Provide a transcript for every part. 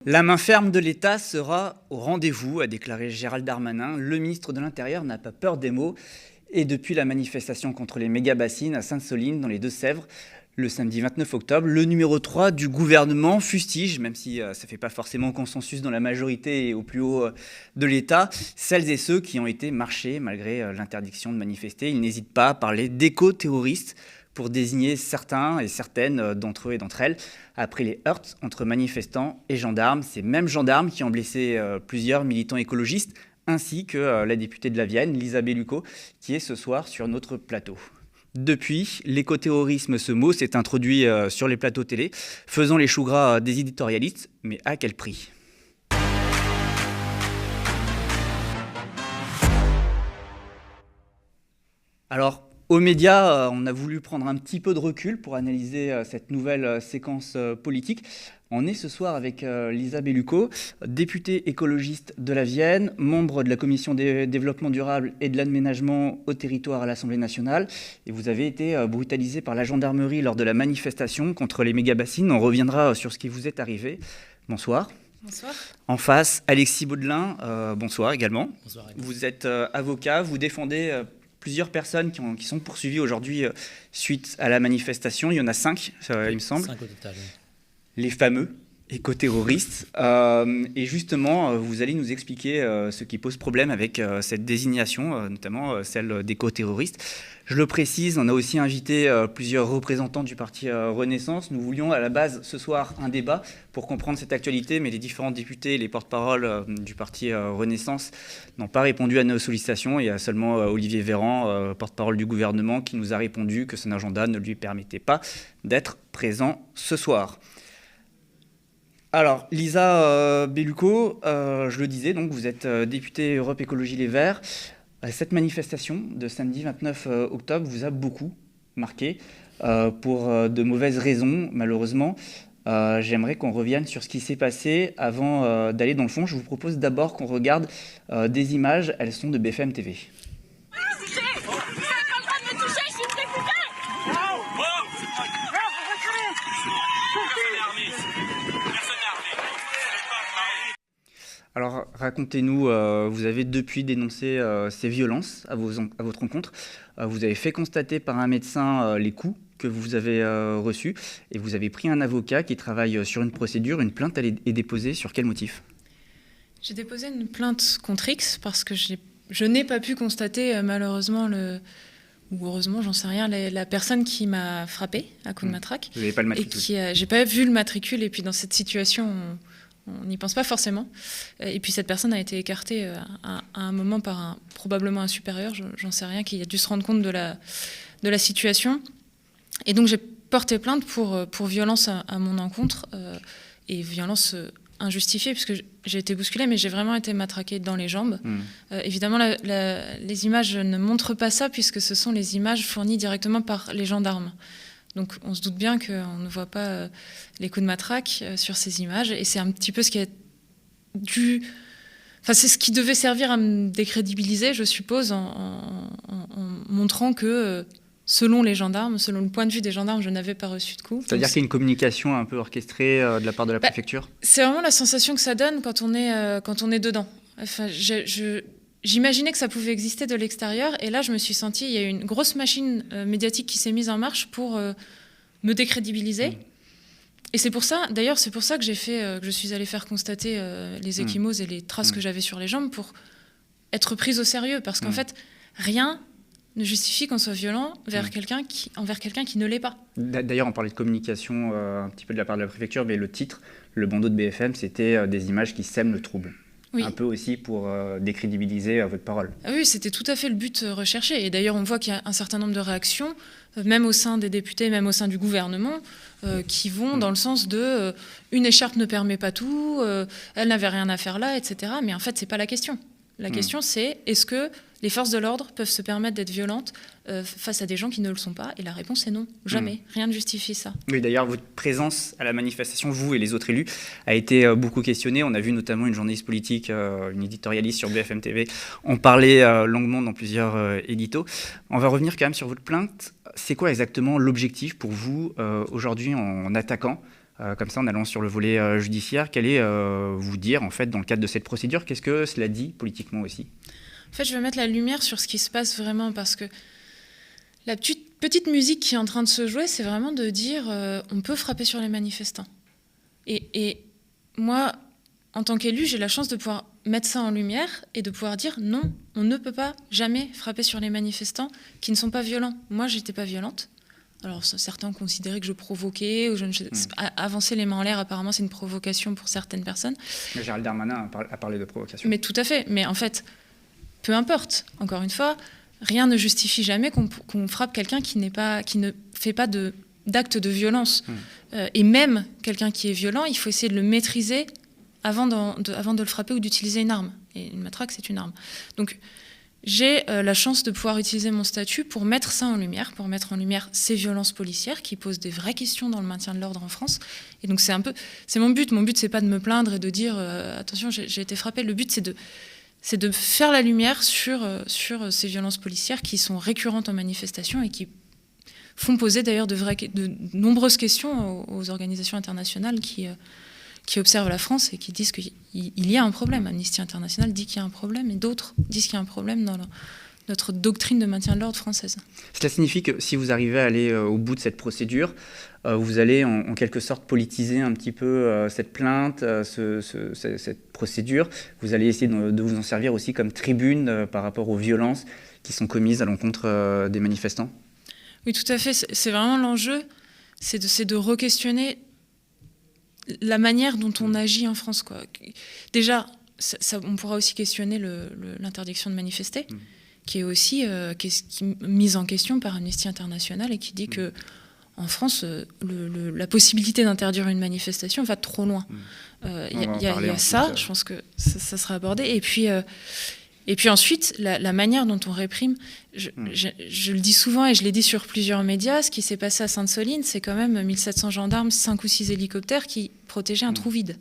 La main ferme de l'État sera au rendez-vous, a déclaré Gérald Darmanin. Le ministre de l'Intérieur n'a pas peur des mots. Et depuis la manifestation contre les méga-bassines à Sainte-Soline, dans les Deux-Sèvres, le samedi 29 octobre, le numéro 3 du gouvernement fustige, même si ça ne fait pas forcément consensus dans la majorité et au plus haut de l'État, celles et ceux qui ont été marchés malgré l'interdiction de manifester. Il n'hésite pas à parler d'éco-terroristes pour désigner certains et certaines d'entre eux et d'entre elles, après les heurts entre manifestants et gendarmes. Ces mêmes gendarmes qui ont blessé plusieurs militants écologistes, ainsi que la députée de la Vienne, Lisa Bellucco, qui est ce soir sur notre plateau. Depuis, l'écoterrorisme, ce mot s'est introduit sur les plateaux télé, faisant les choux gras des éditorialistes, mais à quel prix ? Alors, aux médias, on a voulu prendre un petit peu de recul pour analyser cette nouvelle séquence politique. On est ce soir avec Lisa Bellucco, députée écologiste de la Vienne, membre de la commission des développement durable et de l'aménagement au territoire à l'Assemblée nationale. Et vous avez été brutalisée par la gendarmerie lors de la manifestation contre les méga-bassines. On reviendra sur ce qui vous est arrivé. Bonsoir. Bonsoir. En face, Alexis Baudelin, bonsoir également. Bonsoir. Vous êtes avocat, vous défendez plusieurs personnes qui sont poursuivies aujourd'hui suite à la manifestation. Il y en a 5, il me semble. 5 au total, oui. Les fameux éco-terroristes. Et justement, vous allez nous expliquer ce qui pose problème avec cette désignation, notamment celle d'éco-terroristes. Je le précise, on a aussi invité plusieurs représentants du parti Renaissance. Nous voulions à la base ce soir un débat pour comprendre cette actualité, mais les différents députés et les porte-paroles du parti Renaissance n'ont pas répondu à nos sollicitations. Il y a seulement Olivier Véran, porte-parole du gouvernement, qui nous a répondu que son agenda ne lui permettait pas d'être présent ce soir. Alors, Lisa Bellucco, je le disais, donc vous êtes députée Europe Écologie Les Verts. Cette manifestation de samedi 29 octobre vous a beaucoup marqué pour de mauvaises raisons, malheureusement. J'aimerais qu'on revienne sur ce qui s'est passé avant d'aller dans le fond. Je vous propose d'abord qu'on regarde des images. Elles sont de BFM TV. Alors, racontez-nous, vous avez depuis dénoncé ces violences à votre encontre. Vous avez fait constater par un médecin les coups que vous avez reçus et vous avez pris un avocat qui travaille sur une procédure. Une plainte est déposée sur quel motif ? J'ai déposé une plainte contre X parce que je n'ai pas pu constater malheureusement ou heureusement, j'en sais rien, la personne qui m'a frappée à coups de matraque. Vous n'avez pas le matricule ? J'ai pas vu le matricule et puis dans cette situation... On n'y pense pas forcément. Et puis cette personne a été écartée à un moment par probablement un supérieur, j'en sais rien, qui a dû se rendre compte de la situation. Et donc j'ai porté plainte pour violence à mon encontre et violence injustifiée, puisque j'ai été bousculée, mais j'ai vraiment été matraquée dans les jambes. Évidemment, les images ne montrent pas ça, puisque ce sont les images fournies directement par les gendarmes. Donc on se doute bien qu'on ne voit pas les coups de matraque sur ces images. Et c'est un petit peu ce qui a dû... Enfin, c'est ce qui devait servir à me décrédibiliser, je suppose, en montrant que, selon les gendarmes, selon le point de vue des gendarmes, je n'avais pas reçu de coups. C'est-à-dire qu'il y a une communication un peu orchestrée de la part de la préfecture ? C'est vraiment la sensation que ça donne quand on est dedans. Enfin, j'imaginais que ça pouvait exister de l'extérieur, et là je me suis sentie, il y a une grosse machine médiatique qui s'est mise en marche pour me décrédibiliser. Et c'est pour ça que je suis allée faire constater les ecchymoses et les traces que j'avais sur les jambes pour être prise au sérieux, parce qu'en fait, rien ne justifie qu'on soit violent envers quelqu'un qui ne l'est pas. D'ailleurs, on parlait de communication un petit peu de la part de la préfecture, mais le titre, le bandeau de BFM, c'était des images qui sèment le trouble. Oui. Un peu aussi pour décrédibiliser votre parole. Ah oui, c'était tout à fait le but recherché. Et d'ailleurs, on voit qu'il y a un certain nombre de réactions, même au sein des députés, même au sein du gouvernement, qui vont dans le sens de une écharpe ne permet pas tout, elle n'avait rien à faire là, etc. Mais en fait, c'est pas la question. La question, c'est est-ce que les forces de l'ordre peuvent se permettre d'être violentes face à des gens qui ne le sont pas ? Et la réponse est non, jamais. Rien ne justifie ça. Oui, d'ailleurs, votre présence à la manifestation, vous et les autres élus, a été beaucoup questionnée. On a vu notamment une journaliste politique, une éditorialiste sur BFM TV, en parler longuement dans plusieurs éditos. On va revenir quand même sur votre plainte. C'est quoi exactement l'objectif pour vous aujourd'hui en attaquant comme ça en allant sur le volet judiciaire. Qu'allez vous dire en fait dans le cadre de cette procédure? Qu'est-ce que cela dit politiquement aussi? En fait, je veux mettre la lumière sur ce qui se passe vraiment, parce que la petite musique qui est en train de se jouer, c'est vraiment de dire on peut frapper sur les manifestants. Et moi, en tant qu'élu, j'ai la chance de pouvoir mettre ça en lumière et de pouvoir dire non, on ne peut pas jamais frapper sur les manifestants qui ne sont pas violents. Moi, j'étais pas violente. Alors certains ont considéré que je provoquais, ou avancer les mains en l'air, apparemment c'est une provocation pour certaines personnes. Mais Gérald Darmanin a parlé de provocation. Mais tout à fait, mais en fait, peu importe, encore une fois, rien ne justifie jamais qu'on frappe quelqu'un qui ne fait pas d'acte de violence. Et même quelqu'un qui est violent, il faut essayer de le maîtriser avant de le frapper ou d'utiliser une arme. Et une matraque, c'est une arme. Donc, j'ai la chance de pouvoir utiliser mon statut pour mettre ça en lumière, pour mettre en lumière ces violences policières qui posent des vraies questions dans le maintien de l'ordre en France. Et donc, c'est mon but. Mon but, c'est pas de me plaindre et de dire attention, j'ai été frappé. Le but, c'est de faire la lumière sur ces violences policières qui sont récurrentes en manifestation et qui font poser d'ailleurs de nombreuses questions aux organisations internationales qui observent la France et qui disent qu'il y a un problème. Amnesty International dit qu'il y a un problème et d'autres disent qu'il y a un problème dans notre doctrine de maintien de l'ordre française. Cela signifie que si vous arrivez à aller au bout de cette procédure, vous allez en quelque sorte politiser un petit peu cette plainte, cette procédure. Vous allez essayer de vous en servir aussi comme tribune par rapport aux violences qui sont commises à l'encontre des manifestants? Oui, tout à fait. C'est vraiment l'enjeu, c'est de re-questionner la manière dont on agit en France, quoi. Déjà, on pourra aussi questionner l'interdiction de manifester, qui est aussi mise en question par Amnesty International et qui dit que en France, la possibilité d'interdire une manifestation va trop loin. Il y a ça, je pense que ça sera abordé. Et puis ensuite, la manière dont on réprime, je le dis souvent et je l'ai dit sur plusieurs médias, ce qui s'est passé à Sainte-Soline, c'est quand même 1700 gendarmes, 5 ou 6 hélicoptères qui protégeaient un trou vide.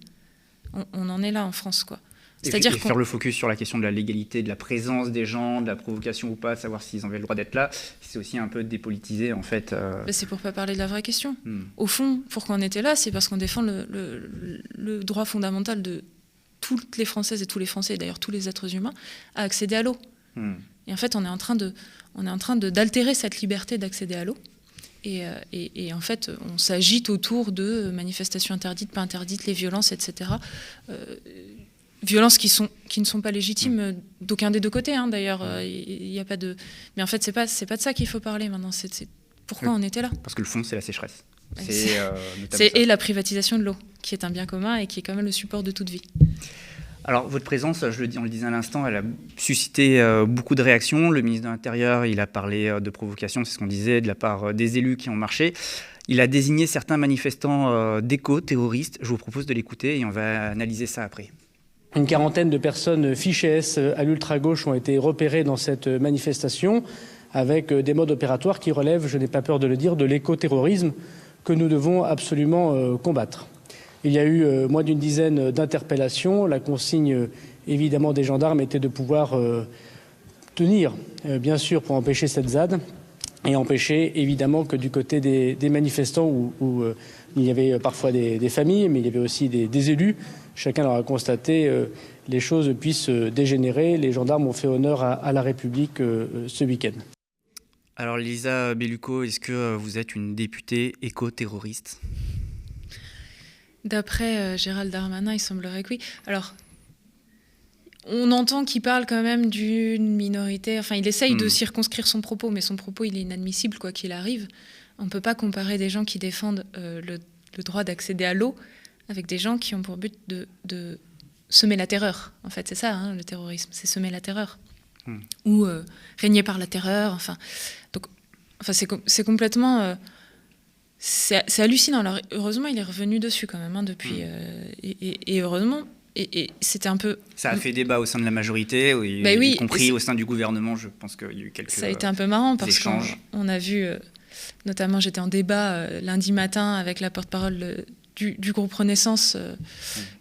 On en est là en France, quoi. C'est-à-dire faire le focus sur la question de la légalité, de la présence des gens, de la provocation ou pas, de savoir s'ils avaient le droit d'être là, c'est aussi un peu dépolitiser en fait. C'est pour pas parler de la vraie question. Au fond, pourquoi on était là, c'est parce qu'on défend le droit fondamental de toutes les Françaises et tous les Français, et d'ailleurs tous les êtres humains, à accéder à l'eau. Et en fait, on est en train d'altérer cette liberté d'accéder à l'eau. Et en fait, on s'agite autour de manifestations interdites, pas interdites, les violences, etc. Violences qui ne sont pas légitimes d'aucun des deux côtés, hein, d'ailleurs. Il y a pas de... Mais en fait, c'est pas de ça qu'il faut parler maintenant. C'est pourquoi on était là. Parce que le fond, c'est la sécheresse. Et la privatisation de l'eau, qui est un bien commun et qui est quand même le support de toute vie. Alors, votre présence, on le disait à l'instant, elle a suscité beaucoup de réactions. Le ministre de l'Intérieur, il a parlé de provocation, c'est ce qu'on disait, de la part des élus qui ont marché. Il a désigné certains manifestants d'éco-terroristes. Je vous propose de l'écouter et on va analyser ça après. Une quarantaine de personnes fichées S à l'ultra-gauche ont été repérées dans cette manifestation avec des modes opératoires qui relèvent, je n'ai pas peur de le dire, de l'éco-terrorisme que nous devons absolument combattre. Il y a eu moins d'une dizaine d'interpellations. La consigne, évidemment, des gendarmes était de pouvoir tenir, bien sûr, pour empêcher cette ZAD et empêcher, évidemment, que du côté des manifestants où il y avait parfois des familles, mais il y avait aussi des élus, chacun leur a constaté, les choses puissent dégénérer. Les gendarmes ont fait honneur à la République ce week-end. Alors Lisa Bellucco, est-ce que vous êtes une députée éco-terroriste ? D'après Gérald Darmanin, il semblerait que oui. Alors, on entend qu'il parle quand même d'une minorité. Enfin, il essaye de circonscrire son propos, mais son propos, il est inadmissible, quoi qu'il arrive. On ne peut pas comparer des gens qui défendent le droit d'accéder à l'eau avec des gens qui ont pour but de semer la terreur. En fait, c'est ça, hein, le terrorisme, c'est semer la terreur. Ou régner par la terreur. Enfin, c'est complètement... c'est hallucinant. Alors, heureusement, il est revenu dessus quand même, hein, depuis... et heureusement... Et c'était un peu... Ça a fait débat au sein de la majorité, y compris au sein du gouvernement. Je pense qu'il y a eu quelques Ça a été un peu marrant parce échanges. qu'on a vu... notamment, j'étais en débat lundi matin avec la porte-parole du groupe Renaissance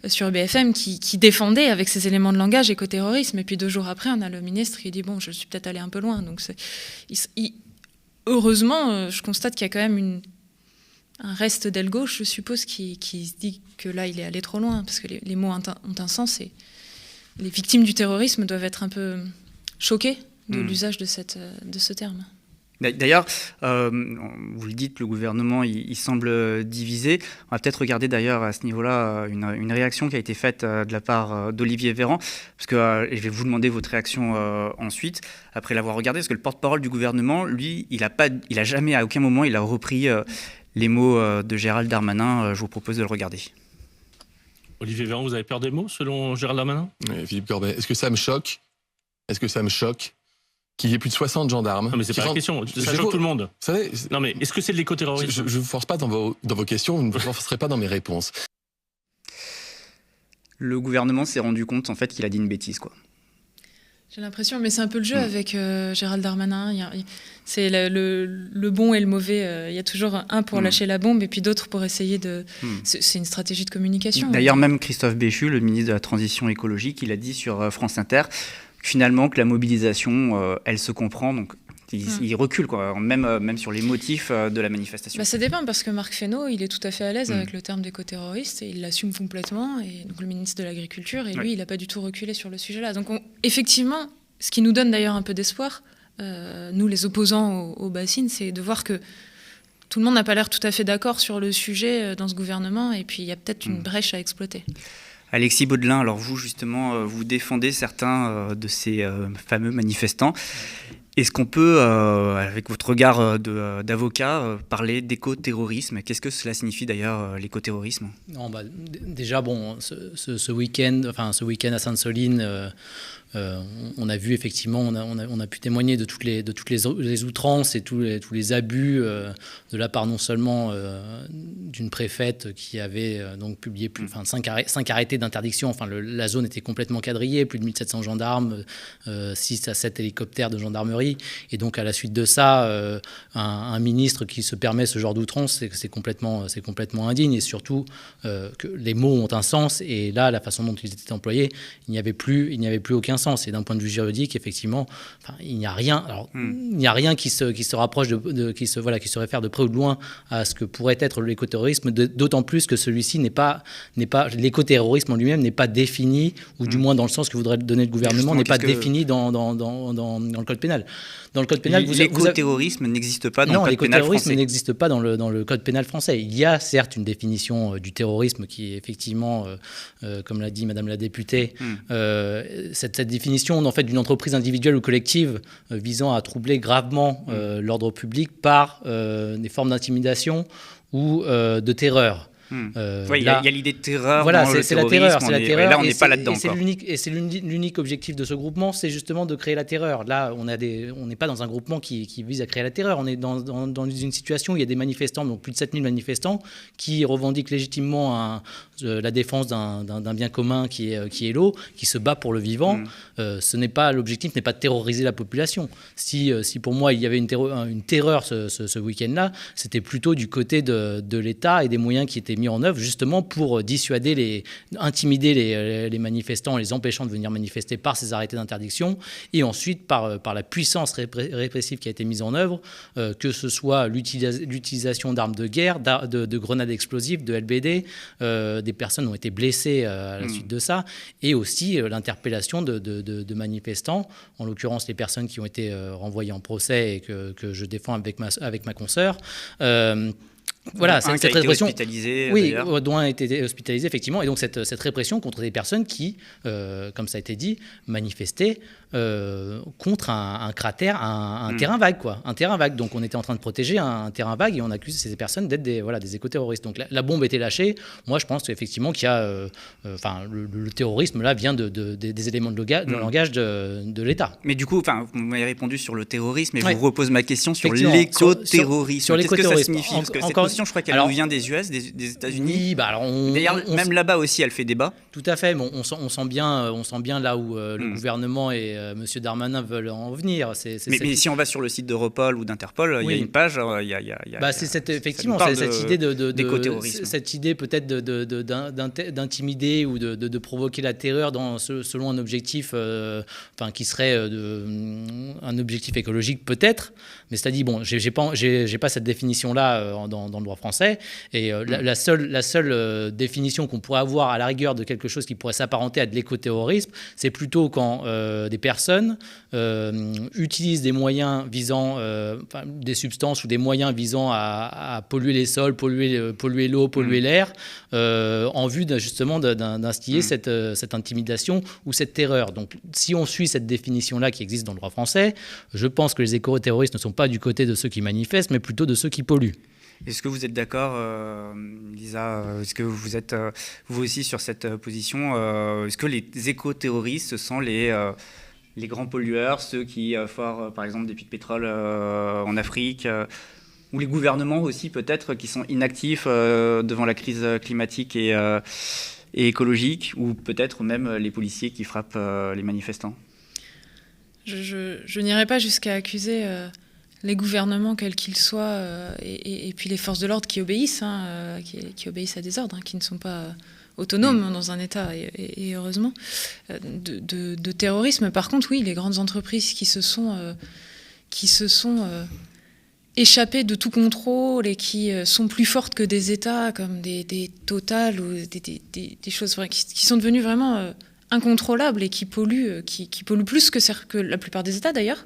sur BFM qui défendait avec ses éléments de langage écoterrorisme. Et puis 2 jours après, on a le ministre qui dit « Bon, je suis peut-être allé un peu loin. » Donc heureusement, je constate qu'il y a quand même reste d'aile gauche, je suppose, qui se dit que là, il est allé trop loin, parce que les mots ont un sens, et les victimes du terrorisme doivent être un peu choquées de l'usage de ce terme. D'ailleurs, vous le dites, le gouvernement, il semble divisé. On va peut-être regarder d'ailleurs à ce niveau-là une réaction qui a été faite de la part d'Olivier Véran, parce que je vais vous demander votre réaction ensuite, après l'avoir regardé, parce que le porte-parole du gouvernement, lui, il a jamais, à aucun moment, il a repris les mots de Gérald Darmanin. Je vous propose de le regarder. Olivier Véran, vous avez peur des mots, selon Gérald Darmanin ? Philippe Corbet, est-ce que ça me choque qu'il y ait plus de 60 gendarmes. Non, mais c'est pas la question. Ça choque tout le monde. Vous savez, non, mais est-ce que c'est de l'écoterrorisme ? Je ne vous force pas dans vos questions, vous ne me forcerez pas dans mes réponses. Le gouvernement s'est rendu compte, en fait, qu'il a dit une bêtise, quoi. J'ai l'impression, mais c'est un peu le jeu avec Gérald Darmanin. C'est le bon et le mauvais. Il y a toujours un pour lâcher la bombe et puis d'autres pour essayer de... C'est une stratégie de communication. D'ailleurs, même Christophe Béchu, le ministre de la Transition écologique, il a dit sur France Inter... finalement que la mobilisation, elle se comprend, donc il recule, quoi, même sur les motifs de la manifestation. Ça dépend, parce que Marc Fesneau, il est tout à fait à l'aise avec le terme d'écoterroriste, et il l'assume complètement, et donc le ministre de l'Agriculture, et lui, il n'a pas du tout reculé sur le sujet-là. Donc effectivement, ce qui nous donne d'ailleurs un peu d'espoir, nous les opposants aux bassines, c'est de voir que tout le monde n'a pas l'air tout à fait d'accord sur le sujet dans ce gouvernement, et puis il y a peut-être une brèche à exploiter. Alexis Baudelin, alors vous justement, vous défendez certains de ces fameux manifestants. Est-ce qu'on peut, avec votre regard d'avocat, parler d'écoterrorisme ? Qu'est-ce que cela signifie d'ailleurs, l'écoterrorisme ? Non, déjà, ce week-end à Sainte-Soline, on a vu effectivement, on a pu témoigner de toutes les outrances et tous les abus de la part non seulement d'une préfète qui avait donc publié 5 arrêtés d'interdiction. La zone était complètement quadrillée, plus de 1700 gendarmes, 6 à 7 hélicoptères de gendarmerie. Et donc à la suite de ça, un ministre qui se permet ce genre d'outrance, c'est complètement indigne. Et surtout que les mots ont un sens. Et là, la façon dont ils étaient employés, il n'y avait plus aucun sens. Et d'un point de vue juridique, effectivement, il n'y a rien. Alors, il n'y a rien qui se rapproche qui se réfère de près ou de loin à ce que pourrait être l'écoterrorisme. D'autant plus que celui-ci n'est pas l'écoterrorisme en lui-même n'est pas défini, ou du moins dans le sens que voudrait donner le gouvernement, n'est pas défini dans le code pénal. Dans le code pénal, l'écoterrorisme n'existe pas dans le code pénal français. Non, l'écoterrorisme n'existe pas dans le code pénal français. Il y a certes une définition du terrorisme qui est effectivement, comme l'a dit Madame la députée, cette définition en fait d'une entreprise individuelle ou collective visant à troubler gravement l'ordre public par des formes d'intimidation ou de terreur. Il y a l'idée de terreur. Voilà, dans c'est le la terreur. là, on n'est pas là-dedans. Et c'est l'unique objectif de ce groupement, c'est justement de créer la terreur. Là, on n'est pas dans un groupement qui vise à créer la terreur. On est dans une situation où il y a des manifestants, donc plus de 7000 manifestants, qui revendiquent légitimement la défense d'un bien commun qui est l'eau, qui se bat pour le vivant. L'objectif n'est pas de terroriser la population. Si pour moi il y avait une terreur ce week-end-là, c'était plutôt du côté de l'État et des moyens qui étaient mis en œuvre justement pour intimider les manifestants en les empêchant de venir manifester par ces arrêtés d'interdiction, et ensuite par la puissance répressive qui a été mise en œuvre, que ce soit l'utilisation d'armes de guerre, de grenades explosives, de LBD, des personnes ont été blessées à la suite de ça, et aussi l'interpellation de manifestants, en l'occurrence les personnes qui ont été renvoyées en procès et que je défends avec ma consoeur. Voilà, cette répression. Dont a été hospitalisé, effectivement. Et donc, cette répression contre des personnes qui, comme ça a été dit, manifestaient contre un cratère, un terrain vague, quoi. Un terrain vague. Donc, on était en train de protéger un terrain vague et on accuse ces personnes d'être des écoterroristes. Donc, la bombe était lâchée. Moi, je pense effectivement qu'il y a. Le terrorisme, là, vient des éléments de langage de l'État. Mais du coup, vous m'avez répondu sur le terrorisme et je vous repose ma question sur l'écoterrorisme. Sur qu'est-ce que ça signifie? Parce que cette notion, je crois qu'elle nous vient des US, des États-Unis. Oui, D'ailleurs, même là-bas aussi, elle fait débat. Tout à fait. Bon, on sent bien là où le gouvernement et M. Darmanin veulent en venir. Mais si on va sur le site d'Europol ou d'Interpol, il y a une page. C'est effectivement cette idée peut-être d'intimider ou de provoquer la terreur selon un objectif, qui serait un objectif écologique peut-être. Mais c'est-à-dire, bon, j'ai pas cette définition-là dans le droit français. Et la seule définition qu'on pourrait avoir à la rigueur de quelque chose qui pourrait s'apparenter à de l'écoterrorisme, c'est plutôt quand des personnes utilisent des moyens visant, des substances ou des moyens visant à polluer les sols, polluer l'eau, polluer l'air, en vue justement d'instiller cette intimidation ou cette terreur. Donc, si on suit cette définition-là qui existe dans le droit français, je pense que les écoterroristes ne sont pas du côté de ceux qui manifestent, mais plutôt de ceux qui polluent. Est-ce que vous êtes d'accord, Lisa? Est-ce que vous êtes vous aussi sur cette position? Est-ce que les écoterroristes sont les grands pollueurs, ceux qui forent par exemple des puits de pétrole en Afrique, ou les gouvernements aussi peut-être qui sont inactifs devant la crise climatique et écologique, ou peut-être même les policiers qui frappent les manifestants? Je n'irai pas jusqu'à accuser les gouvernements, quels qu'ils soient, et puis les forces de l'ordre qui obéissent, qui obéissent à des ordres, qui ne sont pas autonomes dans un État, et heureusement, de terrorisme. Par contre, oui, les grandes entreprises qui se sont échappées de tout contrôle et qui sont plus fortes que des États, comme des Total ou des choses qui sont devenues vraiment incontrôlables et qui polluent plus que la plupart des États d'ailleurs.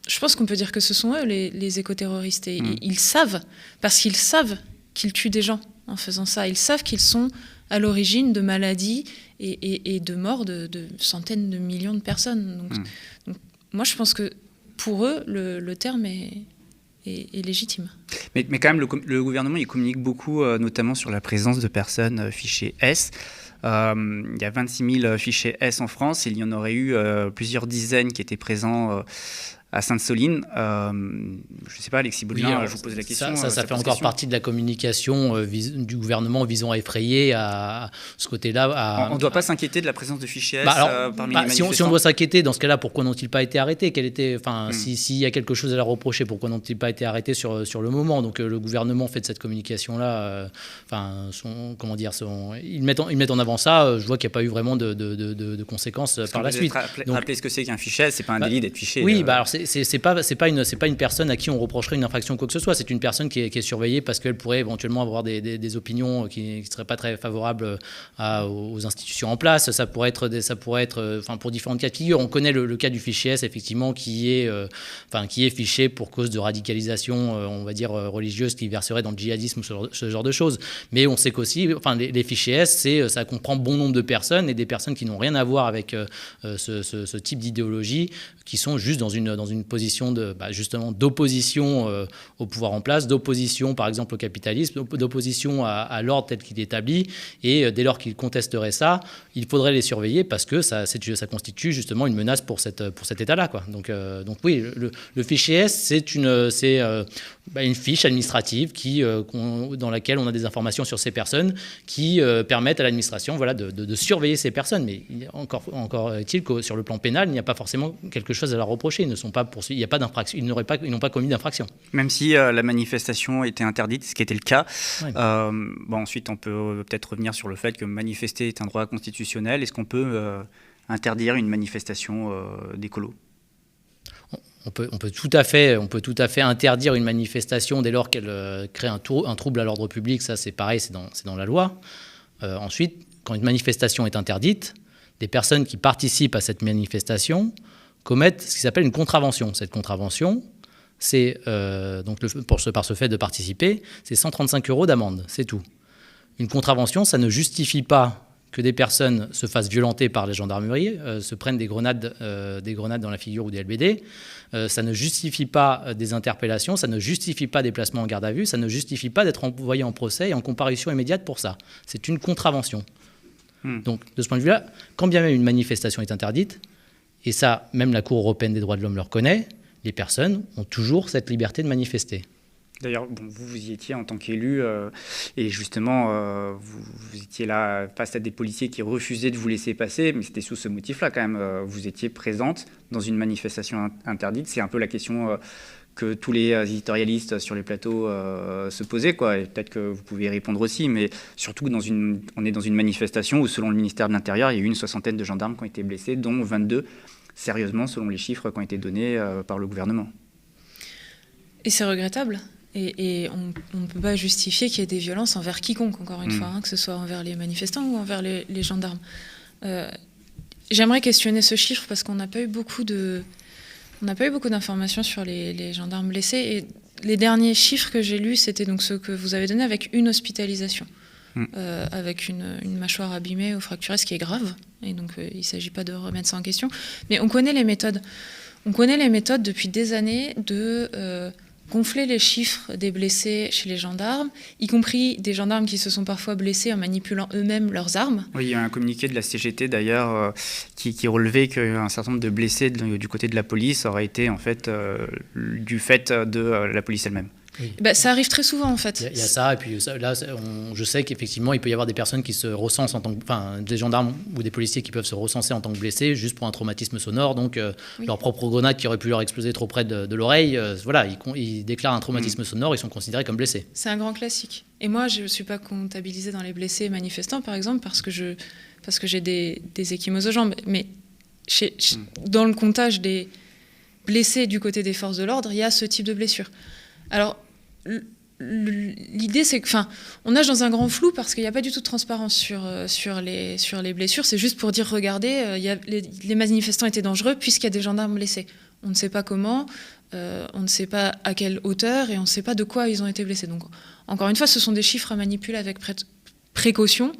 Je pense qu'on peut dire que ce sont eux les écoterroristes. Et ils savent, parce qu'ils savent qu'ils tuent des gens en faisant ça. Ils savent qu'ils sont à l'origine de maladies et de morts de centaines de millions de personnes. Donc, moi, je pense que pour eux, le terme est légitime. Mais quand même, le gouvernement il communique beaucoup, notamment sur la présence de personnes fichées S. Il y a 26 000 fichiers S en France. Il y en aurait eu plusieurs dizaines qui étaient présents à Sainte-Soline. Je ne sais pas, Alexis Baudelin, je vous pose la question. Ça fait encore partie de la communication du gouvernement visant à effrayer à ce côté-là. On ne doit pas s'inquiéter de la présence de fichiers S parmi les manifestants. Si on doit s'inquiéter, dans ce cas-là, pourquoi n'ont-ils pas été arrêtés? S'il y a quelque chose à leur reprocher, pourquoi n'ont-ils pas été arrêtés sur le moment? Donc le gouvernement fait de cette communication-là, ils mettent en avant ça. Je vois qu'il n'y a pas eu vraiment de conséquences par la suite. Rappeler ce que c'est qu'un fichier S, c'est pas un délit d'être fiché. Oui, alors c'est pas une personne à qui on reprocherait une infraction ou quoi que ce soit. C'est une personne qui est surveillée parce qu'elle pourrait éventuellement avoir des opinions qui ne seraient pas très favorables aux institutions en place. Ça pourrait être pour différentes cas de figure. On connaît le cas du fichier S, effectivement, qui est fiché pour cause de radicalisation, on va dire, religieuse, qui verserait dans le djihadisme ou ce genre de choses. Mais on sait qu'aussi, les fichiers S, ça comprend bon nombre de personnes, et des personnes qui n'ont rien à voir avec ce type d'idéologie, qui sont juste dans une position justement d'opposition au pouvoir en place, d'opposition par exemple au capitalisme, d'opposition à l'ordre tel qu'il est établi. Et dès lors qu'ils contesteraient ça, il faudrait les surveiller parce que ça constitue justement une menace pour cet État-là, quoi. Donc oui, le fichier S, c'est une fiche administrative dans laquelle on a des informations sur ces personnes qui permettent à l'administration de surveiller ces personnes. Mais encore est-il que sur le plan pénal, il n'y a pas forcément quelque chose à leur reprocher. Ils ne sont pas poursuivis, il n'y a pas d'infraction, ils n'ont pas commis d'infraction. Même si la manifestation était interdite, ce qui était le cas. Ouais. Ensuite, on peut peut-être revenir sur le fait que manifester est un droit constitutionnel. Est-ce qu'on peut interdire une manifestation d'écolo ? On peut tout à fait interdire une manifestation dès lors qu'elle crée un trouble à l'ordre public. Ça, c'est pareil, c'est dans la loi. Ensuite, quand une manifestation est interdite, des personnes qui participent à cette manifestation commettent ce qui s'appelle une contravention. Cette contravention, c'est par ce fait de participer, c'est 135 € d'amende, c'est tout. Une contravention, ça ne justifie pas que des personnes se fassent violenter par les gendarmeries, se prennent des grenades dans la figure ou des LBD. Ça ne justifie pas des interpellations, ça ne justifie pas des placements en garde à vue, ça ne justifie pas d'être envoyé en procès et en comparution immédiate pour ça. C'est une contravention. Donc, de ce point de vue-là, quand bien même une manifestation est interdite, et ça, même la Cour européenne des droits de l'homme le reconnaît, les personnes ont toujours cette liberté de manifester. D'ailleurs, bon, vous y étiez en tant qu'élu, et justement, vous étiez là face à des policiers qui refusaient de vous laisser passer, mais c'était sous ce motif-là quand même. Vous étiez présente dans une manifestation interdite. C'est un peu la question que tous les éditorialistes sur les plateaux se posaient, quoi. Et peut-être que vous pouvez y répondre aussi, mais surtout, on est dans une manifestation où, selon le ministère de l'Intérieur, il y a eu une 60aine de gendarmes qui ont été blessés, dont 22 sérieusement, selon les chiffres qui ont été donnés par le gouvernement. Et c'est regrettable. Et on ne peut pas justifier qu'il y ait des violences envers quiconque, encore une fois, que ce soit envers les manifestants ou envers les gendarmes. J'aimerais questionner ce chiffre parce qu'on n'a pas eu beaucoup d'informations sur les gendarmes blessés. Et les derniers chiffres que j'ai lus, c'était donc ceux que vous avez donnés avec une hospitalisation, avec une mâchoire abîmée ou fracturée, ce qui est grave. Et donc, il ne s'agit pas de remettre ça en question. Mais on connaît les méthodes. On connaît les méthodes depuis des années de gonfler les chiffres des blessés chez les gendarmes, y compris des gendarmes qui se sont parfois blessés en manipulant eux-mêmes leurs armes. Oui, il y a un communiqué de la CGT d'ailleurs qui relevait qu'un certain nombre de blessés du côté de la police auraient été en fait du fait de la police elle-même. Oui. Ça arrive très souvent en fait. Il y a ça, et puis là, je sais qu'effectivement, il peut y avoir des personnes qui se recensent des gendarmes ou des policiers qui peuvent se recenser en tant que blessés juste pour un traumatisme sonore, donc leur propre grenade qui aurait pu leur exploser trop près de l'oreille, voilà, ils déclarent un traumatisme sonore, ils sont considérés comme blessés. C'est un grand classique. Et moi, je ne suis pas comptabilisée dans les blessés manifestants, par exemple, parce que j'ai des ecchymoses aux jambes. Mais dans le comptage des blessés du côté des forces de l'ordre, il y a ce type de blessure. Alors, l'idée, c'est que, on nage dans un grand flou parce qu'il n'y a pas du tout de transparence sur les blessures. C'est juste pour dire, regardez, les manifestants étaient dangereux puisqu'il y a des gendarmes blessés. On ne sait pas comment, on ne sait pas à quelle hauteur et on ne sait pas de quoi ils ont été blessés. Donc, encore une fois, ce sont des chiffres à manipuler avec précaution.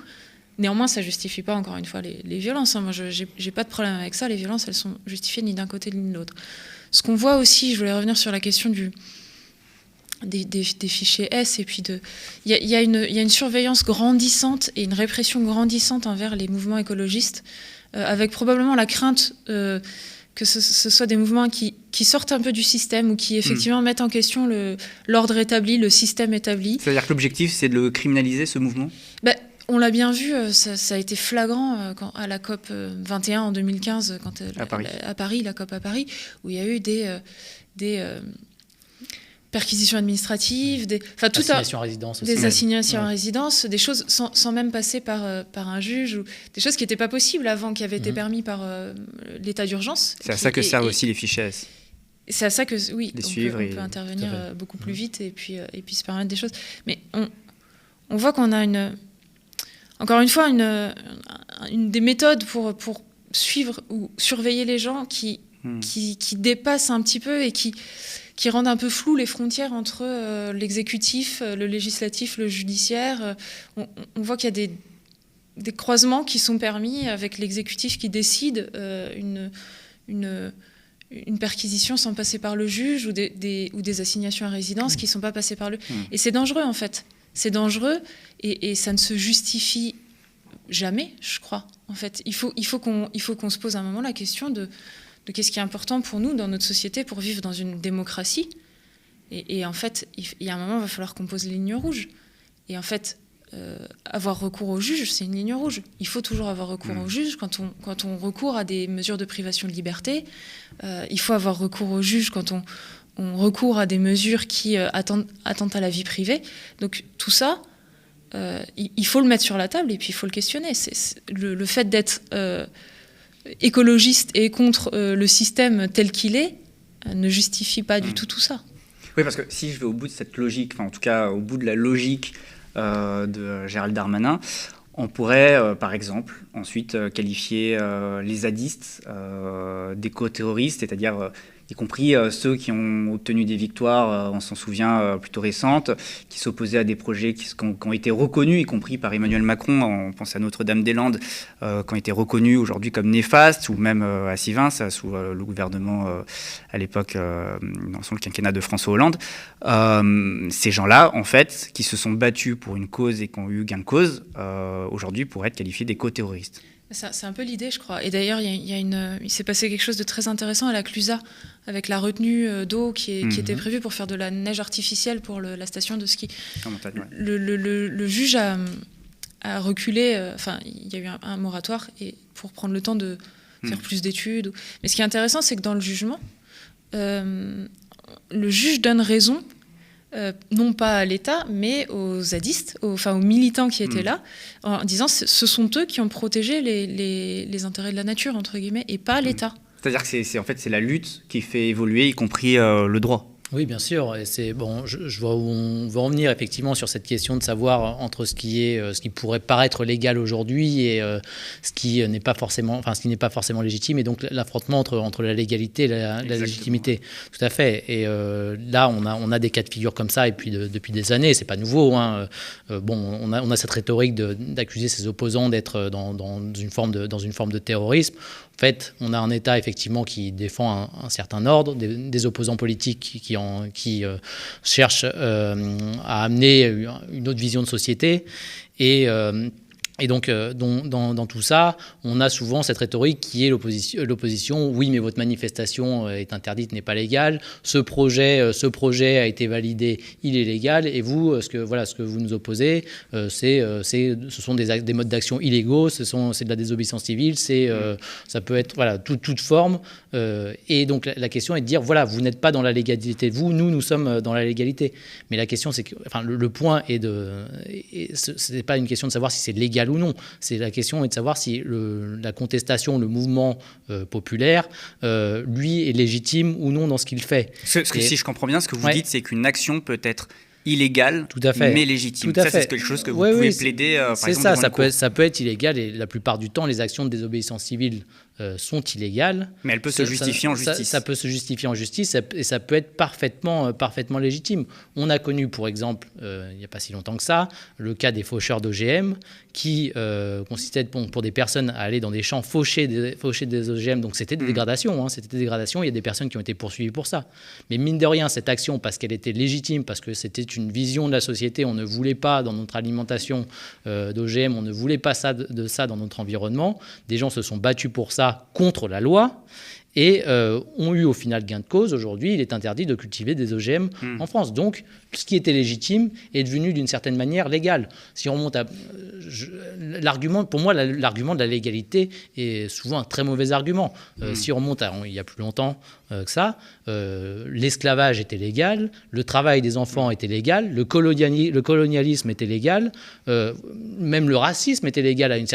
Néanmoins, ça ne justifie pas, encore une fois, les violences. Moi, je n'ai pas de problème avec ça. Les violences, elles sont justifiées ni d'un côté ni de l'autre. Ce qu'on voit aussi, je voulais revenir sur la question des fichiers S, et puis il y a une surveillance grandissante et une répression grandissante envers les mouvements écologistes, avec probablement la crainte que ce soit des mouvements qui sortent un peu du système ou qui effectivement mettent en question l'ordre établi, le système établi. C'est-à-dire que l'objectif, c'est de le criminaliser, ce mouvement ? On l'a bien vu, ça a été flagrant à la COP 21 en 2015, à Paris, la COP à Paris, où il y a eu des perquisitions administratives, assignations à résidence aussi. Des assignations à résidence, des choses sans même passer par un juge, ou des choses qui n'étaient pas possibles avant, qui avaient été permis par l'état d'urgence. C'est à ça que servent aussi les fichiers S. C'est à ça que, oui, on peut intervenir beaucoup plus vite et puis se permettre des choses. Mais on voit qu'on a encore une fois, une des méthodes pour suivre ou surveiller les gens qui dépassent un petit peu et qui rendent un peu floues les frontières entre l'exécutif, le législatif, le judiciaire. On voit qu'il y a des croisements qui sont permis avec l'exécutif qui décide une perquisition sans passer par le juge ou des assignations à résidence qui ne sont pas passées par le... Et c'est dangereux, en fait. C'est dangereux et ça ne se justifie jamais, je crois. En fait, il faut qu'on se pose à un moment la question de qu'est-ce qui est important pour nous dans notre société pour vivre dans une démocratie. Et en fait, il y a un moment, il va falloir qu'on pose les lignes rouges. Et en fait, avoir recours au juge, c'est une ligne rouge. Il faut toujours avoir recours au juge quand on recourt à des mesures de privation de liberté. Il faut avoir recours au juge quand on recourt à des mesures qui attentent à la vie privée. Donc tout ça, il faut le mettre sur la table et puis il faut le questionner. Le fait d'être écologiste et contre le système tel qu'il est ne justifie pas du tout ça. Oui, parce que si je vais au bout de cette logique, en tout cas au bout de la logique de Gérald Darmanin, on pourrait, par exemple, ensuite qualifier les zadistes d'éco-terroristes, c'est-à-dire y compris ceux qui ont obtenu des victoires, on s'en souvient, plutôt récentes, qui s'opposaient à des projets qui ont été reconnus, y compris par Emmanuel Macron, on pense à Notre-Dame-des-Landes, qui ont été reconnus aujourd'hui comme néfastes, ou même à Sivins, sous le gouvernement à l'époque, sous le quinquennat de François Hollande. Ces gens-là, en fait, qui se sont battus pour une cause et qui ont eu gain de cause, aujourd'hui pourraient être qualifiés d'éco-terroristes. C'est un peu l'idée, je crois. Et d'ailleurs, il s'est passé quelque chose de très intéressant à la Clusaz, avec la retenue d'eau qui était prévue pour faire de la neige artificielle pour la station de ski. En montagne, ouais. Le juge a reculé, il y a eu un moratoire pour prendre le temps de faire plus d'études. Mais ce qui est intéressant, c'est que dans le jugement, le juge donne raison, non pas à l'État, mais aux zadistes, aux militants qui étaient là, en disant ce sont eux qui ont protégé les intérêts de la nature, entre guillemets, et pas l'État. C'est-à-dire que c'est la lutte qui fait évoluer, y compris le droit. Oui, bien sûr. Et c'est bon. Je vois où on va en venir effectivement sur cette question de savoir entre ce qui pourrait paraître légal aujourd'hui et ce qui n'est pas forcément légitime, et donc l'affrontement entre la légalité et la légitimité. Tout à fait. Et là, on a des cas de figure comme ça, et puis depuis des années, c'est pas nouveau. Hein. On a cette rhétorique d'accuser ses opposants d'être dans une forme de terrorisme. En fait, on a un État effectivement qui défend un certain ordre, des opposants politiques qui cherchent à amener une autre vision de société. Et donc, dans tout ça, on a souvent cette rhétorique qui est l'opposition. Oui, mais votre manifestation est interdite, n'est pas légale. Ce projet a été validé, il est légal. Et vous, ce que vous nous opposez, ce sont des modes d'action illégaux, c'est de la désobéissance civile, ça peut être toute forme. Et donc, la question est de dire, vous n'êtes pas dans la légalité. Nous sommes dans la légalité. Mais la question, c'est que, le point est ce n'est pas une question de savoir si c'est légal ou non. C'est la question est de savoir si la contestation, le mouvement populaire, lui, est légitime ou non dans ce qu'il fait. Si je comprends bien, ce que vous dites, c'est qu'une action peut être illégale, tout à fait. Mais légitime. Tout à fait. C'est quelque chose que vous pouvez plaider, par exemple, ça peut être illégal, et la plupart du temps, les actions de désobéissance civile sont illégales. Mais elle peut se justifier en justice. Ça peut se justifier en justice, et ça peut être parfaitement légitime. On a connu, pour exemple, il n'y a pas si longtemps que ça, le cas des faucheurs d'OGM, qui consistait pour des personnes à aller dans des champs faucher des OGM. Donc c'était des dégradations. Il y a des personnes qui ont été poursuivies pour ça. Mais mine de rien, cette action, parce qu'elle était légitime, parce que c'était une vision de la société, on ne voulait pas dans notre alimentation d'OGM, on ne voulait pas de ça dans notre environnement. Des gens se sont battus pour ça contre la loi et ont eu au final gain de cause. Aujourd'hui, il est interdit de cultiver des OGM en France. Donc, ce qui était légitime est devenu d'une certaine manière légal. Si on remonte l'argument, pour moi, l'argument de la légalité est souvent un très mauvais argument. Si on remonte il y a plus longtemps que ça, l'esclavage était légal, le travail des enfants était légal, le colonialisme était légal, même le racisme était légal à une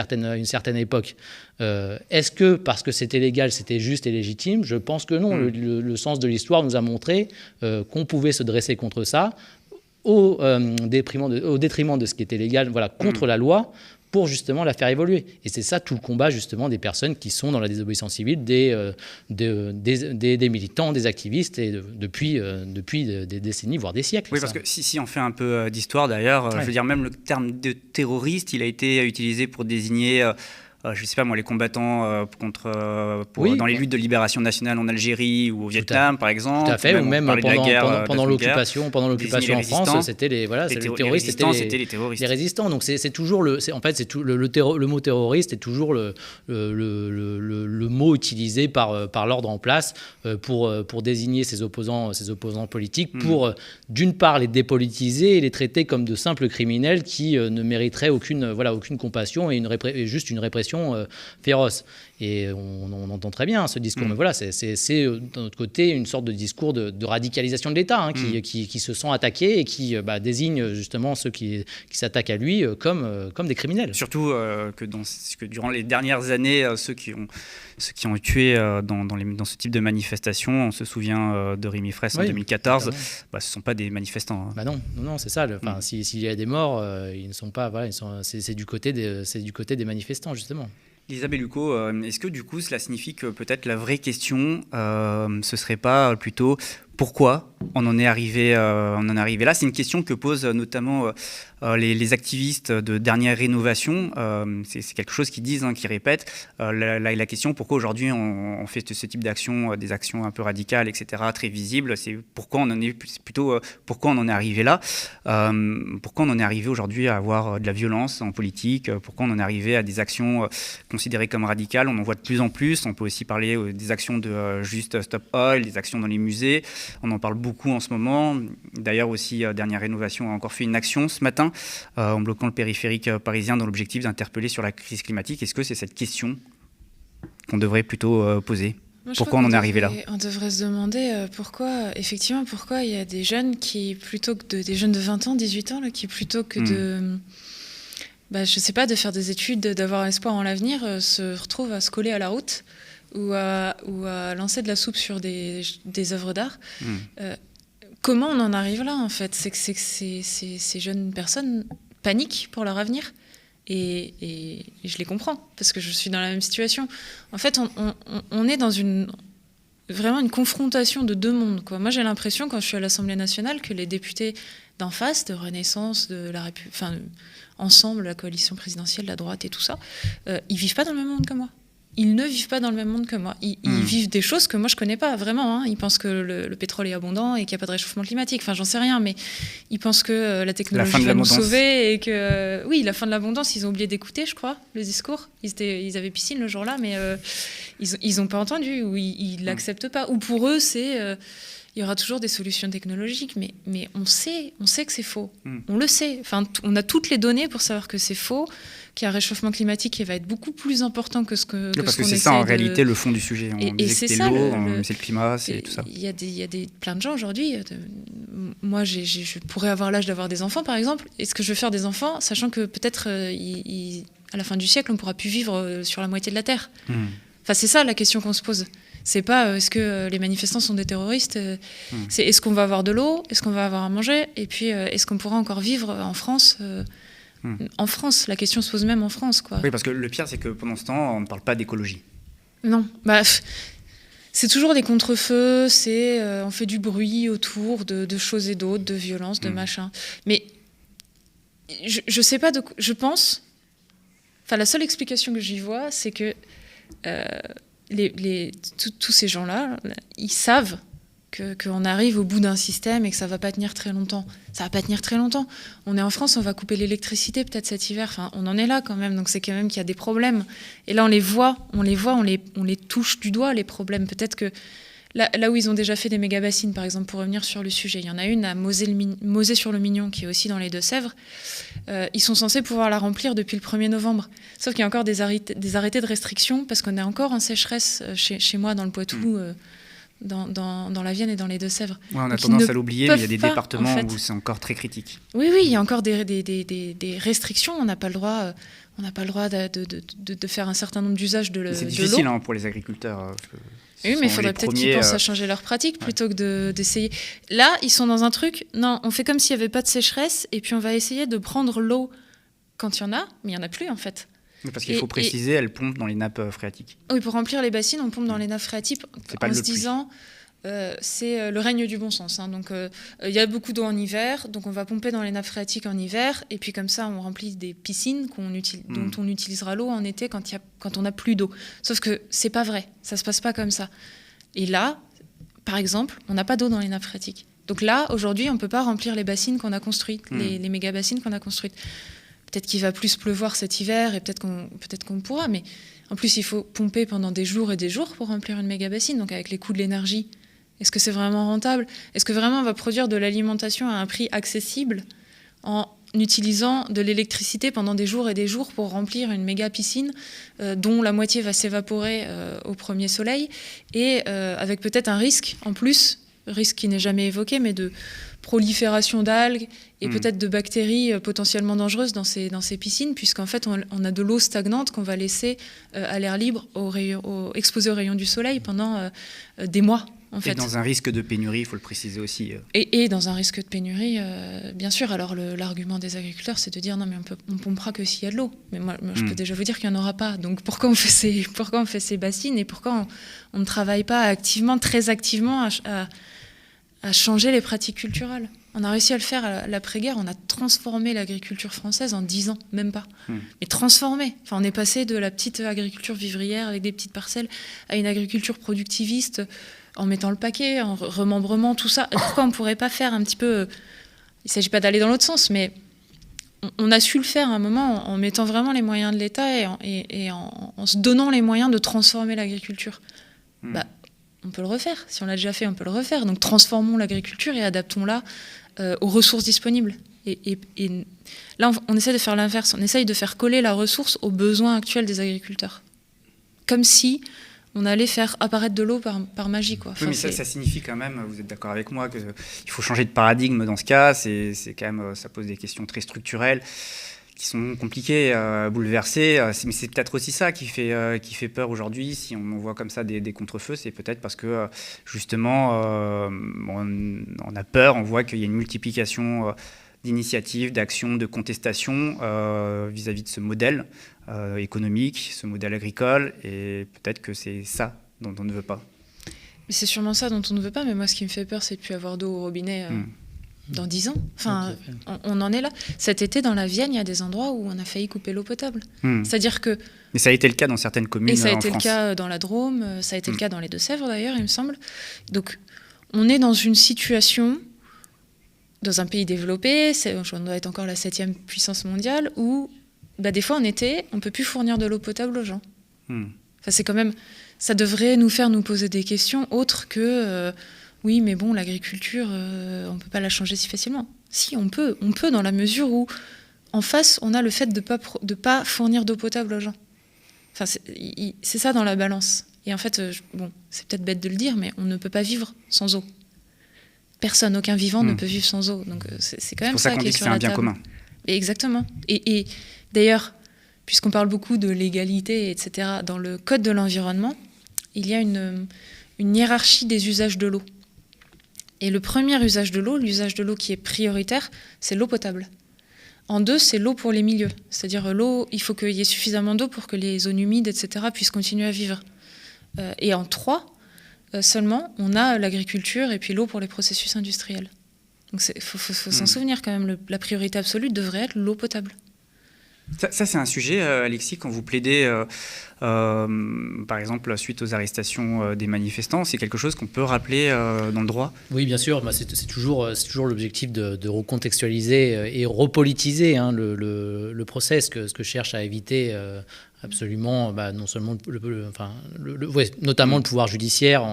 certaine époque. Est-ce que parce que c'était légal, c'était juste et légitime ? Je pense que non. Le sens de l'histoire nous a montré qu'on pouvait se dresser contre ça au détriment de ce qui était légal, contre la loi, pour justement la faire évoluer. Et c'est ça tout le combat justement des personnes qui sont dans la désobéissance civile, des militants, des activistes, et depuis des décennies, voire des siècles. Oui, parce que si on fait un peu d'histoire d'ailleurs, je veux dire, même le terme de terroriste, il a été utilisé pour désigner... je ne sais pas moi, les combattants dans les luttes de libération nationale en Algérie ou au Vietnam, par exemple. Tout à fait, ou même pendant l'occupation en France, c'était les terroristes, c'était les terroristes. Les résistants. Donc c'est toujours le mot terroriste est toujours le mot utilisé par l'ordre en place pour désigner ses opposants politiques, pour d'une part les dépolitiser et les traiter comme de simples criminels qui ne mériteraient aucune compassion et juste une répression féroce. Et on entend très bien ce discours, mais voilà, c'est d'un autre côté une sorte de discours de radicalisation de l'État qui se sent attaqué et qui désigne justement ceux qui s'attaquent à lui comme des criminels. Surtout que durant les dernières années, ceux qui ont tué dans ce type de manifestation, on se souvient de Rémi Fraisse en 2014, ce ne sont pas des manifestants. Non, c'est ça. S'il y a des morts, ils ne sont pas. C'est du côté des manifestants justement. Lisa Bellucco, est-ce que du coup cela signifie que peut-être la vraie question, ce ne serait pas plutôt Pourquoi on en est arrivé là? C'est une question que posent notamment les activistes de dernière rénovation. C'est quelque chose qu'ils disent, qui répètent. La question, pourquoi aujourd'hui on fait ce type d'action, des actions un peu radicales, etc., très visibles, c'est pourquoi on en est plutôt pourquoi on en est arrivé là. Pourquoi on en est arrivé aujourd'hui à avoir de la violence en politique, pourquoi on en est arrivé à des actions considérées comme radicales. On en voit de plus en plus. On peut aussi parler des actions de Juste Stop Oil, des actions dans les musées. On en parle beaucoup en ce moment. D'ailleurs aussi, Dernière Rénovation a encore fait une action ce matin en bloquant le périphérique parisien dans l'objectif d'interpeller sur la crise climatique. Est-ce que c'est cette question qu'on devrait plutôt poser? Moi, pourquoi on en est arrivé là? On devrait se demander pourquoi il y a des jeunes qui, des jeunes de 20 ans, 18 ans, là, qui plutôt que de... je sais pas, de faire des études, d'avoir espoir en l'avenir, se retrouvent à se coller à la route ou à lancer de la soupe sur des œuvres d'art. Comment on en arrive là, en fait? C'est que ces jeunes personnes paniquent pour leur avenir. Et je les comprends, parce que je suis dans la même situation. En fait, on est dans vraiment une confrontation de deux mondes, quoi. Moi, j'ai l'impression, quand je suis à l'Assemblée nationale, que les députés d'en face, de Renaissance, de la République, ensemble, la coalition présidentielle, la droite et tout ça, ils vivent pas dans le même monde que moi. Ils ne vivent pas dans le même monde que moi. Ils vivent des choses que moi je connais pas vraiment. Ils pensent que le pétrole est abondant et qu'il n'y a pas de réchauffement climatique. Enfin, j'en sais rien, mais ils pensent que la technologie va nous sauver et que oui, la fin de l'abondance. Ils ont oublié d'écouter, je crois, le discours. Ils avaient piscine le jour-là, mais ils n'ont pas entendu ou ils l'acceptent pas. Ou pour eux, c'est il y aura toujours des solutions technologiques, mais on sait que c'est faux. On le sait. Enfin, on a toutes les données pour savoir que c'est faux, qu'il y a un réchauffement climatique qui va être beaucoup plus important que ce que parce que c'est ça en réalité le fond du sujet. Et c'est ça, c'est le climat, c'est tout ça. Il y a plein de gens aujourd'hui. Moi, je pourrais avoir l'âge d'avoir des enfants, par exemple. Est-ce que je veux faire des enfants, sachant que peut-être à la fin du siècle, on ne pourra plus vivre sur la moitié de la Terre. Enfin, c'est ça la question qu'on se pose. C'est pas est-ce que les manifestants sont des terroristes, c'est est-ce qu'on va avoir de l'eau, est-ce qu'on va avoir à manger, et puis est-ce qu'on pourra encore vivre en France En France, la question se pose même en France, quoi. Oui, parce que le pire, c'est que pendant ce temps, on ne parle pas d'écologie. Non, c'est toujours des contre-feux, on fait du bruit autour de choses et d'autres, de violences, de machin. Mais je sais pas je pense. Enfin, la seule explication que j'y vois, c'est que tous ces gens-là, ils savent qu'on arrive au bout d'un système et que ça va pas tenir très longtemps. Ça va pas tenir très longtemps. On est en France, on va couper l'électricité peut-être cet hiver. Enfin, on en est là quand même, donc c'est quand même qu'il y a des problèmes. Et là, on les touche du doigt, les problèmes. Peut-être que là où ils ont déjà fait des méga-bassines, par exemple, pour revenir sur le sujet, il y en a une à Mosée-sur-le-Mignon, qui est aussi dans les Deux-Sèvres. Ils sont censés pouvoir la remplir depuis le 1er novembre. Sauf qu'il y a encore des arrêtés de restriction, parce qu'on est encore en sécheresse chez moi, dans le Poitou, dans la Vienne et dans les Deux-Sèvres. Ouais, on a tendance à l'oublier, mais il y a des départements où c'est encore très critique. Oui, il y a encore des restrictions. On n'a pas le droit... de faire un certain nombre d'usages de l'eau. C'est difficile pour les agriculteurs. Oui, mais il faudrait peut-être qu'ils pensent à changer leurs pratiques plutôt que d'essayer. Là, ils sont dans un truc, non, on fait comme s'il n'y avait pas de sécheresse et puis on va essayer de prendre l'eau quand il y en a, mais il n'y en a plus en fait. Parce qu'il faut préciser, elle pompe dans les nappes phréatiques. Oui, pour remplir les bassines, on pompe dans les nappes phréatiques en se disant... c'est le règne du bon sens. Donc, il y a beaucoup d'eau en hiver, donc on va pomper dans les nappes phréatiques en hiver, et puis comme ça, on remplit des piscines dont on utilisera l'eau en été quand on n'a plus d'eau. Sauf que c'est pas vrai, ça se passe pas comme ça. Et là, par exemple, on n'a pas d'eau dans les nappes phréatiques. Donc là, aujourd'hui, on peut pas remplir les bassines qu'on a construites, les méga bassines qu'on a construites. Peut-être qu'il va plus pleuvoir cet hiver, et peut-être qu'on pourra, mais en plus, il faut pomper pendant des jours et des jours pour remplir une méga bassine, donc avec les coûts de l'énergie. Est-ce que c'est vraiment rentable? Est-ce que vraiment on va produire de l'alimentation à un prix accessible en utilisant de l'électricité pendant des jours et des jours pour remplir une méga piscine dont la moitié va s'évaporer au premier soleil et avec peut-être un risque en plus, risque qui n'est jamais évoqué, mais de prolifération d'algues et peut-être de bactéries potentiellement dangereuses dans ces piscines, puisqu'en fait on a de l'eau stagnante qu'on va laisser à l'air libre, exposée aux rayons du soleil pendant des mois. En fait. Et dans un risque de pénurie, il faut le préciser aussi. Et dans un risque de pénurie, bien sûr. Alors l'argument des agriculteurs, c'est de dire non, mais on pompera que s'il y a de l'eau. Mais moi je peux déjà vous dire qu'il n'y en aura pas. Donc pourquoi on fait ces bassines et pourquoi on ne travaille pas très activement à changer les pratiques culturelles. On a réussi à le faire à l'après-guerre, on a transformé l'agriculture française en 10 ans, même pas. Mais transformé. Enfin, on est passé de la petite agriculture vivrière avec des petites parcelles à une agriculture productiviste en mettant le paquet, en remembrement, tout ça. Pourquoi on ne pourrait pas faire un petit peu... Il ne s'agit pas d'aller dans l'autre sens, mais on a su le faire à un moment en mettant vraiment les moyens de l'État et en se donnant les moyens de transformer l'agriculture. On peut le refaire. Si on l'a déjà fait, on peut le refaire. Donc transformons l'agriculture et adaptons-la aux ressources disponibles. Et là, on essaie de faire l'inverse. On essaye de faire coller la ressource aux besoins actuels des agriculteurs. Comme si on allait faire apparaître de l'eau par magie, quoi. Enfin, oui, mais ça signifie quand même, vous êtes d'accord avec moi, qu'il faut changer de paradigme dans ce cas. C'est quand même, ça pose des questions très structurelles qui sont compliquées à bouleverser. Mais c'est peut-être aussi ça qui fait peur aujourd'hui. Si on voit comme ça des contre-feux, c'est peut-être parce que, justement, on a peur, on voit qu'il y a une multiplication d'initiatives, d'actions, de contestations vis-à-vis de ce modèle économique, ce modèle agricole, et peut-être que c'est ça dont on ne veut pas. Mais c'est sûrement ça dont on ne veut pas, mais moi ce qui me fait peur, c'est de ne plus avoir d'eau au robinet dans 10 ans. Enfin, on en est là. Cet été, dans la Vienne, il y a des endroits où on a failli couper l'eau potable. C'est-à-dire que... Mais ça a été le cas dans certaines communes en France. Et ça a été le cas dans la Drôme, ça a été le cas dans les Deux-Sèvres d'ailleurs, il me semble. Donc on est dans une situation... Dans un pays développé, on doit être encore la 7e puissance mondiale, où des fois en été, on ne peut plus fournir de l'eau potable aux gens. Enfin, c'est quand même, ça devrait nous faire nous poser des questions autres que oui, mais bon, l'agriculture, on ne peut pas la changer si facilement. Si, on peut dans la mesure où en face, on a le fait de pas fournir d'eau potable aux gens. Enfin, c'est ça dans la balance. Et en fait, c'est peut-être bête de le dire, mais on ne peut pas vivre sans eau. Personne, aucun vivant ne peut vivre sans eau. Donc c'est quand même ça qui est sur la table. C'est pour ça qu'on dit que c'est un bien commun. Et exactement. Et d'ailleurs, puisqu'on parle beaucoup de l'égalité, etc., dans le Code de l'environnement, il y a une hiérarchie des usages de l'eau. Et le premier usage de l'eau, l'usage de l'eau qui est prioritaire, c'est l'eau potable. En 2, c'est l'eau pour les milieux. C'est-à-dire l'eau, il faut qu'il y ait suffisamment d'eau pour que les zones humides, etc., puissent continuer à vivre. Et en 3, seulement, on a l'agriculture et puis l'eau pour les processus industriels. Donc il faut s'en souvenir quand même, la priorité absolue devrait être l'eau potable. Ça, c'est un sujet, Alexis, quand vous plaidez, par exemple, suite aux arrestations des manifestants, c'est quelque chose qu'on peut rappeler dans le droit ? Oui, bien sûr. C'est toujours l'objectif de recontextualiser et repolitiser le procès, ce que cherche à éviter absolument, non seulement notamment le pouvoir judiciaire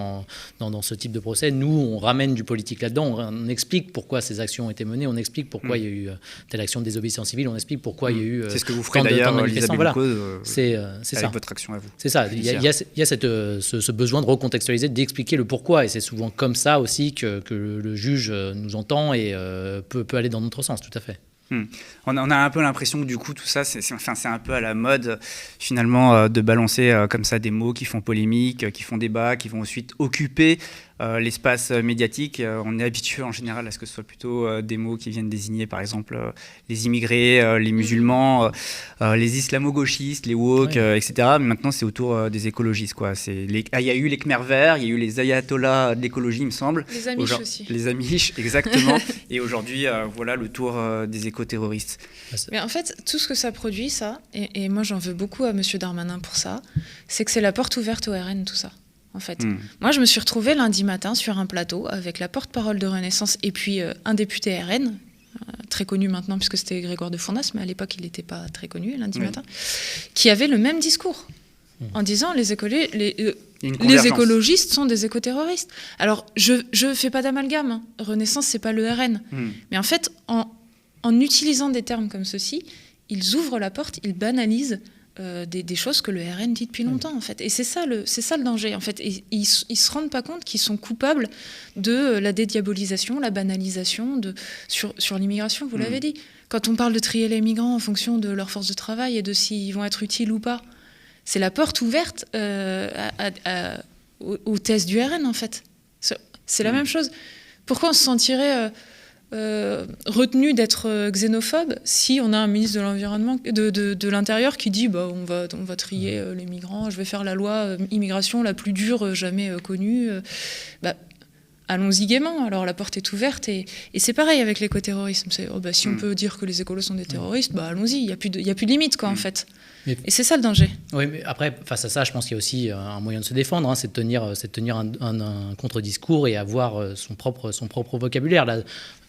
dans ce type de procès. Nous, on ramène du politique là-dedans, on explique pourquoi ces actions ont été menées, on explique pourquoi il y a eu telle action de désobéissance civile, on explique pourquoi il y a eu c'est ce que vous ferez d'ailleurs, Lisa Bilko, c'est avec ça. votre action à vous. C'est ça, il y a ce besoin de recontextualiser, d'expliquer le pourquoi, et c'est souvent comme ça aussi que le juge nous entend et peut aller dans notre sens, tout à fait. On a un peu l'impression que du coup tout ça c'est un peu à la mode finalement de balancer comme ça des mots qui font polémique, qui font débat, qui vont ensuite occuper l'espace médiatique. On est habitué en général à ce que ce soit plutôt des mots qui viennent désigner par exemple les immigrés, les musulmans, les islamo-gauchistes, les woke, etc. Mais maintenant c'est autour des écologistes, quoi. Il y a eu les Khmers verts, il y a eu les ayatollahs de l'écologie, il me semble. Les Amish aussi. Les Amish, exactement. Et aujourd'hui voilà le tour des éco-terroristes. Mais en fait, tout ce que ça produit, ça, et moi j'en veux beaucoup à M. Darmanin pour ça, c'est que c'est la porte ouverte au RN, tout ça. En fait. Moi, je me suis retrouvée lundi matin sur un plateau avec la porte-parole de Renaissance et puis un député RN, très connu maintenant puisque c'était Grégoire de Fournas, mais à l'époque, il n'était pas très connu lundi matin, qui avait le même discours en disant les écologistes sont des écoterroristes. Alors, je ne fais pas d'amalgame. Hein. Renaissance, ce n'est pas le RN. Mais en fait, en utilisant des termes comme ceux-ci, ils ouvrent la porte, ils banalisent des choses que le RN dit depuis longtemps, en fait. Et c'est ça le danger, en fait. Et ils se rendent pas compte qu'ils sont coupables de la dédiabolisation, la banalisation sur l'immigration, vous l'avez dit. Quand on parle de trier les migrants en fonction de leur force de travail et de s'ils vont être utiles ou pas, c'est la porte ouverte aux thèses du RN, en fait. C'est la même chose. Pourquoi on se sentirait retenu d'être xénophobe si on a un ministre de l'environnement, de l'intérieur qui dit on va trier les migrants, je vais faire la loi immigration la plus dure jamais connue. allons-y gaiement. Alors la porte est ouverte et c'est pareil avec l'écoterrorisme. Si on peut dire que les écolos sont des terroristes, allons-y. Il y a plus de limite en fait. Et c'est ça le danger. Oui, mais après, face à ça, je pense qu'il y a aussi un moyen de se défendre, c'est de tenir un contre-discours et avoir son propre vocabulaire. Là,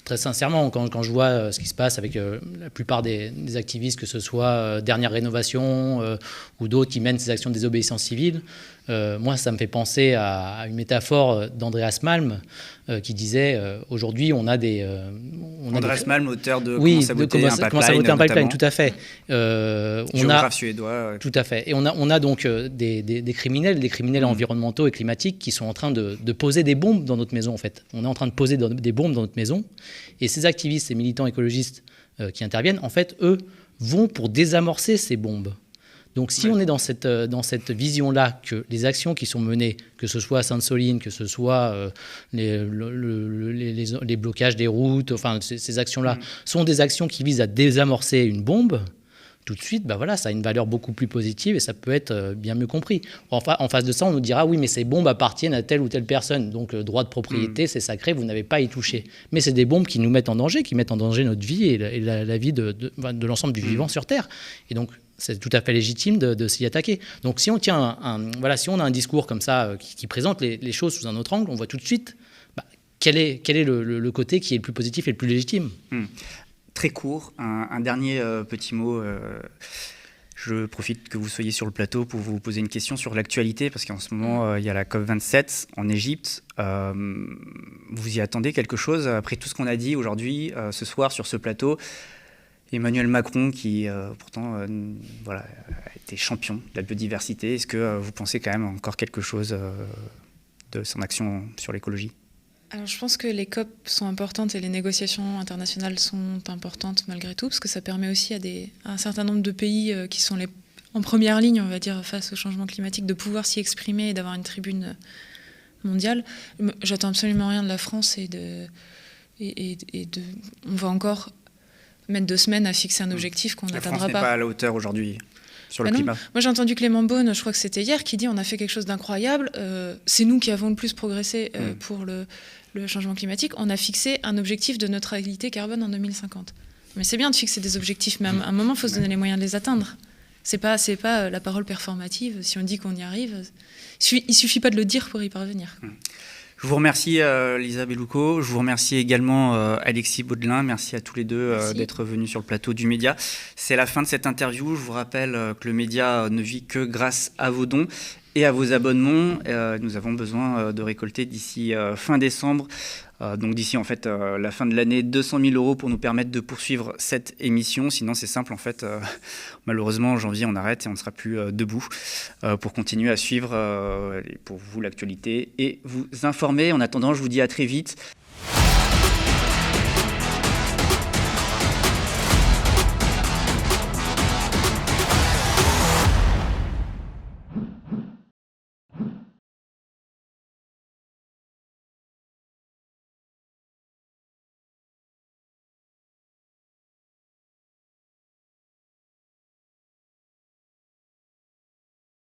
très sincèrement, quand je vois ce qui se passe avec la plupart des activistes, que ce soit Dernière Rénovation ou d'autres qui mènent ces actions de désobéissance civile, moi, ça me fait penser à une métaphore d'Andreas Malm qui disait aujourd'hui, on a des... Andreas Malm, auteur de oui, Comment saboter un pipeline, tout à fait. Géographe suédois. Tout à fait. Et on a donc des criminels environnementaux et climatiques qui sont en train de poser des bombes dans notre maison, en fait. On est en train de poser des bombes dans notre maison. Et ces activistes, ces militants écologistes qui interviennent, en fait, eux, vont pour désamorcer ces bombes. Donc si on est dans cette vision-là, que les actions qui sont menées, que ce soit à Sainte-Soline, que ce soit les blocages des routes, enfin ces actions-là, sont des actions qui visent à désamorcer une bombe, tout de suite, ça a une valeur beaucoup plus positive et ça peut être bien mieux compris. Enfin, en face de ça, on nous dira, oui, mais ces bombes appartiennent à telle ou telle personne, donc droit de propriété, c'est sacré, vous n'avez pas à y toucher. Mais c'est des bombes qui nous mettent en danger, qui mettent en danger notre vie et la vie de l'ensemble du vivant sur Terre. Et donc, c'est tout à fait légitime de s'y attaquer. Donc si on tient si on a un discours comme ça qui présente les choses sous un autre angle, on voit tout de suite quel est le côté qui est le plus positif et le plus légitime. Très court, un dernier petit mot. Je profite que vous soyez sur le plateau pour vous poser une question sur l'actualité, parce qu'en ce moment, il y a la COP27 en Égypte. Vous y attendez quelque chose après tout ce qu'on a dit aujourd'hui, ce soir, sur ce plateau? Emmanuel Macron, qui pourtant a été champion de la biodiversité, est-ce que vous pensez quand même encore quelque chose de son action sur l'écologie? Alors je pense que les COP sont importantes et les négociations internationales sont importantes malgré tout, parce que ça permet aussi à un certain nombre de pays qui sont en première ligne, on va dire, face au changement climatique, de pouvoir s'y exprimer et d'avoir une tribune mondiale. J'attends absolument rien de la France on va encore mettre 2 semaines à fixer un objectif qu'on n'atteindra pas. La France n'est pas à la hauteur aujourd'hui sur le climat. Moi j'ai entendu Clément Beaune, je crois que c'était hier, qui dit on a fait quelque chose d'incroyable, c'est nous qui avons le plus progressé pour le changement climatique, on a fixé un objectif de neutralité carbone en 2050. Mais c'est bien de fixer des objectifs, mais à un moment il faut se donner les moyens de les atteindre. C'est pas la parole performative, si on dit qu'on y arrive, il suffit pas de le dire pour y parvenir. Je vous remercie Lisa Bellouko, je vous remercie également Alexis Baudelin, merci à tous les deux d'être venus sur le plateau du Média. C'est la fin de cette interview, je vous rappelle que le Média ne vit que grâce à vos dons et à vos abonnements. Nous avons besoin de récolter d'ici fin décembre, donc d'ici en fait la fin de l'année, 200 000 € pour nous permettre de poursuivre cette émission. Sinon c'est simple en fait, malheureusement en janvier on arrête et on ne sera plus debout pour continuer à suivre pour vous l'actualité et vous informer. En attendant, je vous dis à très vite.